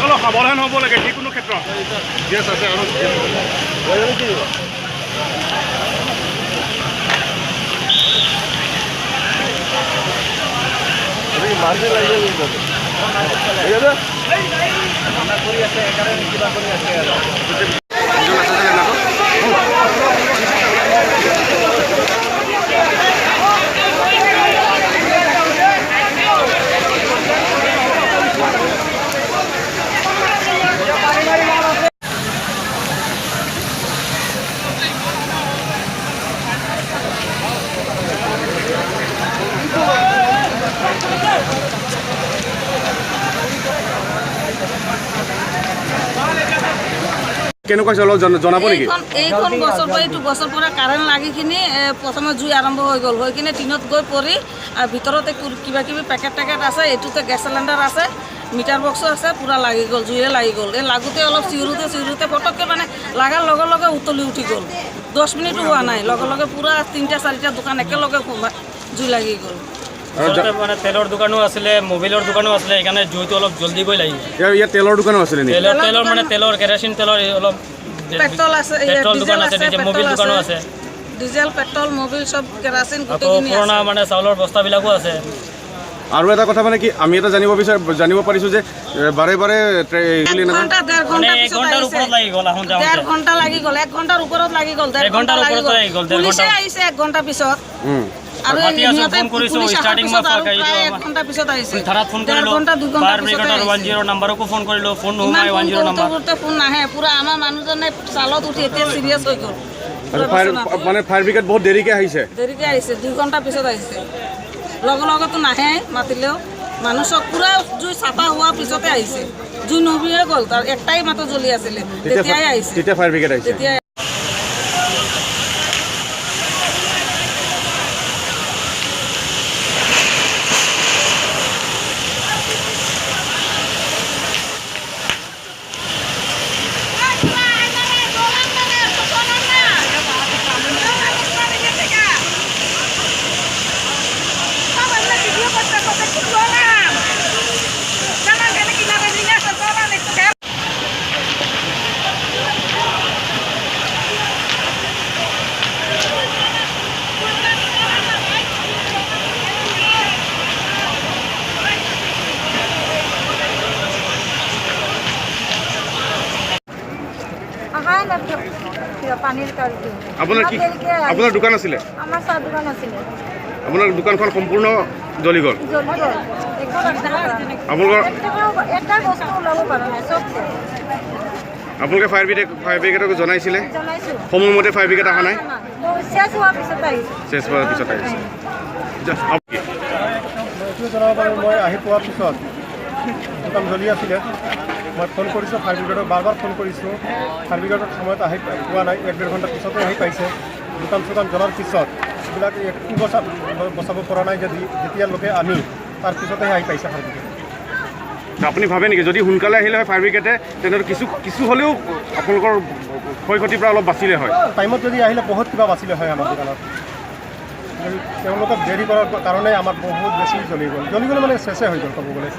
অলপ সাৱধান হ'ব লাগে যিকোনো ক্ষেত্ৰত। গেছ আছে আৰু মাৰ্কেট লাগে কৰি আছে সেইকাৰণে কিবা কৰি আছে কেনেকুৱা হৈছে অলপ জনাব নেকি? এইখন গছৰ পৰা এইটো গছৰ পৰা কাৰেণ্ট লাগি কিনি প্ৰথমে জুই আৰম্ভ হৈ গ'ল, হৈ কিনে টিনত গৈ পৰি আৰু ভিতৰতে কিবা কিবি পেকেট আছে, এইটোতে গেছ চিলিণ্ডাৰ আছে, মিটাৰ বক্সো আছে, পূৰা লাগি গ'ল, জুইয়ে লাগি গ'ল। এই লাগোতে অলপ চিউৰোতে পটককৈ মানে লাগাৰ লগে লগে উতলি উঠি গ'ল। 10 মিনিটো হোৱা নাই, লগে লগে পূৰা 3-4টা দোকান একেলগে জুই লাগি গ'ল। মানে তেলৰ দোকানো আছিলে, মোবাইলৰ দোকানো আছিলে, সেইকাৰণে জুইটো অলপ জলদি গৈ লাগি ইয়াত তেলৰ দোকানো আছিলে নেকি? তেলৰ মানে তেলৰ কেৰাচিন তেলৰ অলপ পেট্ৰল আছে, পেট্ৰল দোকান আছে, মোবাইল দোকানো আছে, ডিজেল পেট্ৰল মোবাইল চব কেৰাচিন পুৰণা মানে চাউলৰ বস্তাবিলাকো আছে। আৰু এটা কথা মানে কি আমি এটা জানিব পাৰিছোঁ যে বাৰে বাৰে 1 ঘণ্টাৰ ওপৰত লাগি গ'ল, 1 ঘণ্টা লাগি গ'ল, 1 ঘণ্টাৰ ওপৰত লাগি গ'ল, 1 ঘণ্টা লাগি গ'ল। পুলিচে আহিছে 1 ঘণ্টা পিছত আৰু ফোন কৰিছোঁ ষ্টাৰ্টিং মই 1 ঘণ্টা পিছত আহিছে। থানাত ফোন কৰিলোঁ, ফায়াৰ ব্ৰিগেডৰ 10 নম্বৰকো ফোন কৰিলোঁ, ফোন নোহোমাই 10 নম্বৰ ফোন নাহে। পূৰা আমাৰ মানুহজনে চালত উঠি এতিয়া চিৰিয়াছ হৈ গ'ল। মানে ফায়াৰ ব্ৰিগেড বহুত দেৰিকৈ আহিছে 2 ঘণ্টা পিছত আহিছে। লগে লগেতো নাহে, মাতিলেও মানুহ চব পূৰা জুই চাফা হোৱাৰ পিছতে আহিছে। জুই নভিয়ে গ'ল, তাৰ একটাই মাত্ৰ জ্বলি আছিলে, তেতিয়াই আহিছে, তেতিয়া ফায়াৰ ব্ৰিগেড আহিছে। আপোনাৰ দোকান আছিলে? আমাৰ চাহ দোকান আছিলে। আপোনাৰ দোকানখন সম্পূৰ্ণ জ্বলি গ'ল? আপোনালোকে ফায়াৰ ব্ৰিগেডক জনাইছিলে? সময়মতে ফায়াৰ ব্ৰিগেড অহা নাই? চেছ হোৱাৰ পিছত আহিছে। এইটো জনাব পাৰোঁ, মই আহি পোৱাৰ পিছত দোকান জ্বলি আছিলে। মই ফোন কৰিছোঁ ফায়াৰ ব্ৰিগেডক, বাৰ ফোন কৰিছোঁ। ফায়াৰ ব্ৰিগেডৰ সময়ত আহি পোৱা নাই, 1-1.5 ঘণ্টা পিছতে আহি পাইছে। দোকান জ্বলাৰ পিছত এইবিলাক একো বচাব পৰা নাই, যেতিয়ালৈকে আমি তাৰ পিছতেহে আহি পাইছে ফায়াৰ ব্ৰিগেড। আপুনি ভাবে নেকি যদি সোনকালে আহিলে হয় ফায়াৰ ব্ৰিগেডে তেনেহ'লে কিছু হ'লেও আপোনালোকৰ ক্ষয় ক্ষতিৰ পৰা অলপ বাচিলে হয়? টাইমত যদি আহিলে বহুত কিবা বাচিলে হয় আমাৰ দোকানত। তেওঁলোকক দেৰি কৰাৰ কাৰণে আমাৰ বহুত বেছি জ্বলি গ'ল মানে চেছে হৈ গ'ল ক'ব গ'লে।